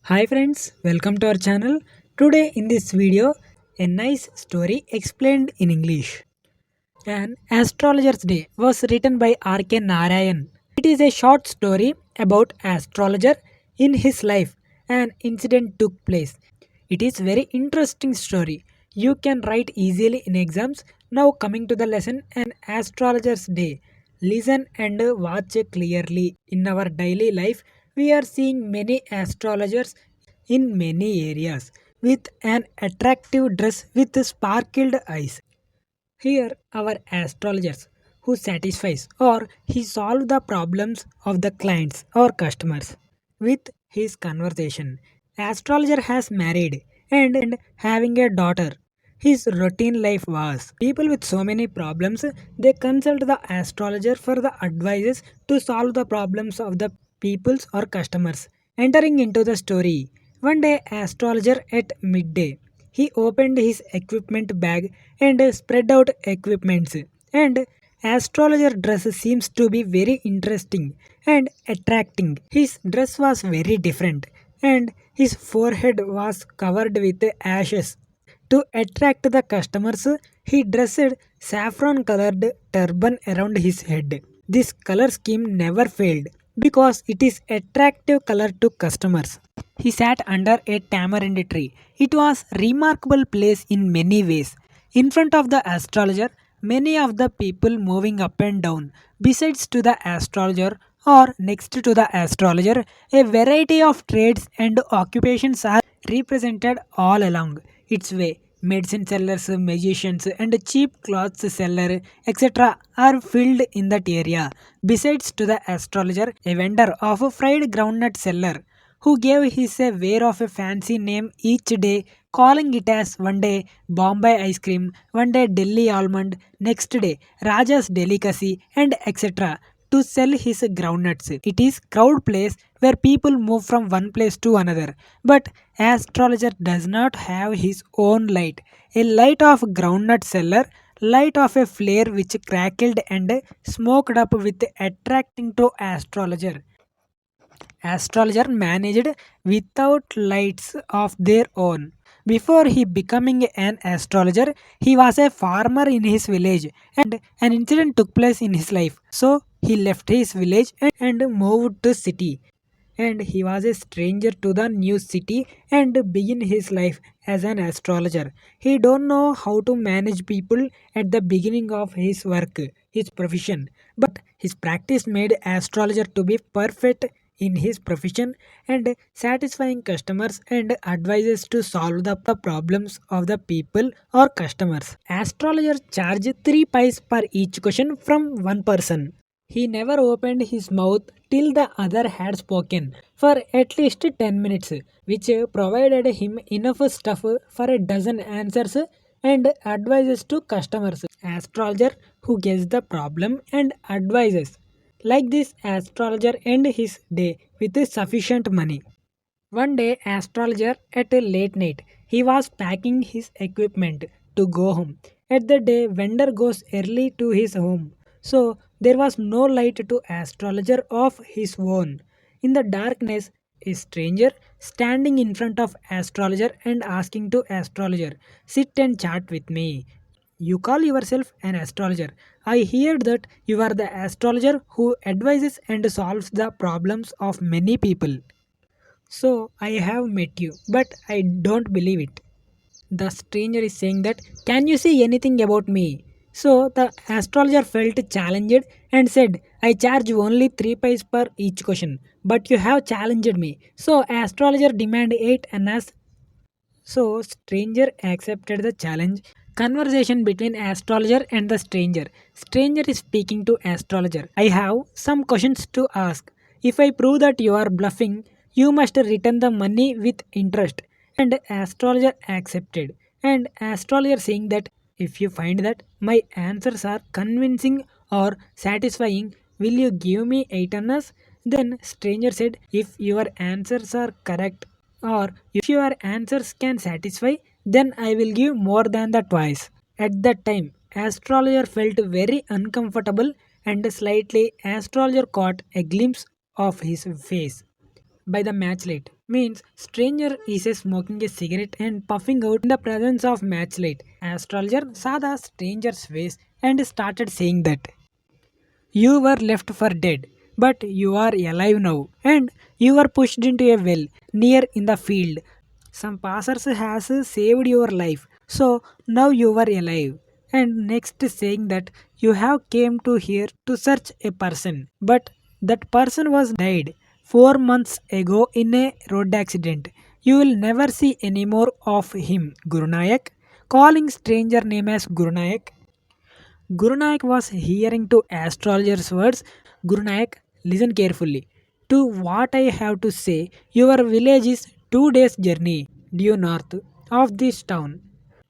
Hi friends, welcome to our channel. Today in this video, a nice story explained in English. An Astrologer's Day was written by R.K Narayan. It is a short story about astrologer in his life. An incident took place. It is very interesting story. You can write easily in exams. Now coming to the lesson, an astrologer's day. Listen and watch clearly. In our daily life, we are seeing many astrologers in many areas with an attractive dress with sparkled eyes. Here our astrologers who satisfies or he solve the problems of the clients or customers with his conversation. Astrologer has married and having a daughter. His routine life was people with so many problems they consult the astrologer for the advices to solve the problems of the peoples or customers. Entering into the story, one day astrologer at midday he opened his equipment bag and spread out equipments. And astrologer dress seems to be very interesting and attracting. His dress was very different and his forehead was covered with ashes. To attract the customers, he dressed saffron colored turban around his head. This color scheme never failed because it is attractive color to customers. He sat under a tamarind tree. It was remarkable place in many ways. In front of the astrologer, many of the people moving up and down. Besides to the astrologer or next to the astrologer, a variety of trades and occupations are represented all along its way. Medicine sellers, magicians, and cheap clothes seller, etc., are filled in that area. Besides to the astrologer, a vendor of a fried groundnut seller who gave his a wear of a fancy name each day, calling it as one day Bombay ice cream, one day Delhi almond, next day Raja's delicacy, and etc. to sell his groundnuts. It is crowd place where people move from one place to another. But astrologer does not have his own light. A light of groundnut seller, light of a flare which crackled and smoked up with attracting to astrologer. Astrologer managed without lights of their own. Before he becoming an astrologer, he was a farmer in his village and an incident took place in his life. So he left his village and moved to city. And he was a stranger to the new city and begin his life as an astrologer. He don't know how to manage people at the beginning of his work, his profession, but his practice made astrologer to be perfect in his profession and satisfying customers and advises to solve the problems of the people or customers. Astrologer charge 3 pies per each question from one person. He never opened his mouth till the other had spoken for at least 10 minutes, which provided him enough stuff for a dozen answers and advices to customers. Astrologer who gets the problem and advises. Like this, astrologer end his day with sufficient money. One day, astrologer at a late night, he was packing his equipment to go home. At the day, vendor goes early to his home, so there was no light to astrologer of his own. In the darkness, a stranger standing in front of astrologer and asking to astrologer, "Sit and chat with me." You call yourself an astrologer. I heard that you are the astrologer who advises and solves the problems of many people. So I have met you, but I don't believe it. The stranger is saying that, "Can you say anything about me?" So the astrologer felt challenged and said, "I charge only 3 pies per each question, but you have challenged me. So astrologer demand 8 annas." So stranger accepted the challenge. Conversation between astrologer and the stranger. Stranger is speaking to astrologer. "I have some questions to ask. If I prove that you are bluffing, you must return the money with interest." And astrologer accepted. And astrologer saying that, "If you find that my answers are convincing or satisfying, will you give me 8 annas?" Then stranger said, "If your answers are correct or if your answers can satisfy, then I will give more than the twice." At that time, astrologer felt very uncomfortable and slightly astrologer caught a glimpse of his face by the matchlight. means stranger is smoking a cigarette and puffing out in the presence of matchlight. Astrologer saw the stranger's face and started saying that you were left for dead, but you are alive now, and you were pushed into a well near in the field. Some passers has saved your life, so now you are alive. And next saying that you have came to here to search a person, but that person was died 4 months ago in a road accident. You will never see any more of him, Gurunayak. Calling stranger name as Gurunayak. Gurunayak was hearing to astrologer's words. Gurunayak, listen carefully to what I have to say. Your village is 2 days' journey due north of this town.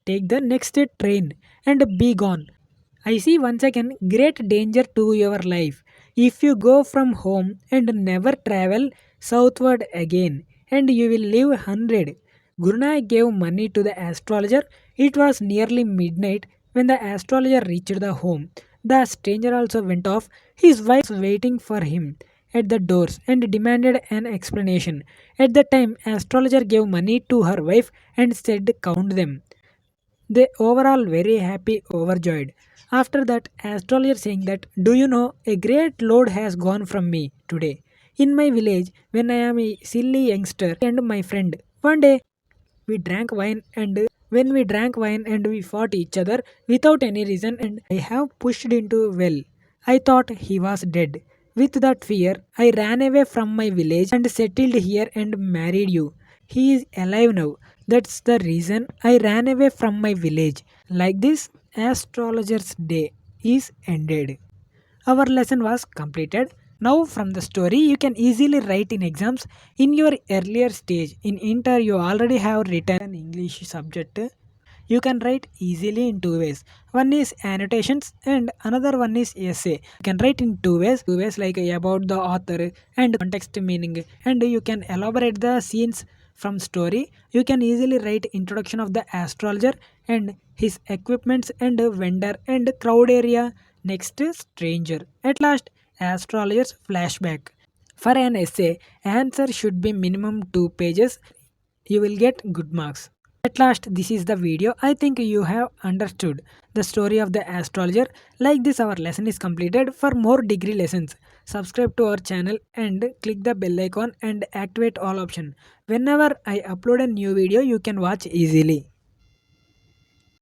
Take the next train and be gone. I see once again great danger to your life. If you go from home and never travel southward again, and you will live 100. Gurunayak gave money to the astrologer. It was nearly midnight when the astrologer reached the home. The stranger also went off. His wife was waiting for him at the doors and demanded an explanation. At the time, astrologer gave money to her wife and said, "Count them." They overall very happy, overjoyed. After that, astrologer saying that, "Do you know a great load has gone from me today in my village when I am a silly youngster and my friend. One day we drank wine and when we drank wine and we fought each other without any reason and I have pushed into well. I thought he was dead. With that fear, I ran away from my village and settled here and married you. He is alive now. That's the reason I ran away from my village." Like this, astrologer's day is ended. Our lesson was completed. Now from the story you can easily write in exams. In your earlier stage in inter you already have written an English subject. You can write easily in two ways. One is annotations and another one is essay. You can write in two ways like about the author and context meaning, and you can elaborate the scenes from story. You can easily write introduction of the astrologer and his equipments and vendor and crowd area. Next stranger. At last astrologer's flashback. For an essay, answer should be minimum 2 pages. You will get good marks. At last, this is the video. I think you have understood the story of the astrologer. Like this, our lesson is completed. For more degree lessons, subscribe to our channel and click the bell icon and activate all option. Whenever I upload a new video, you can watch easily.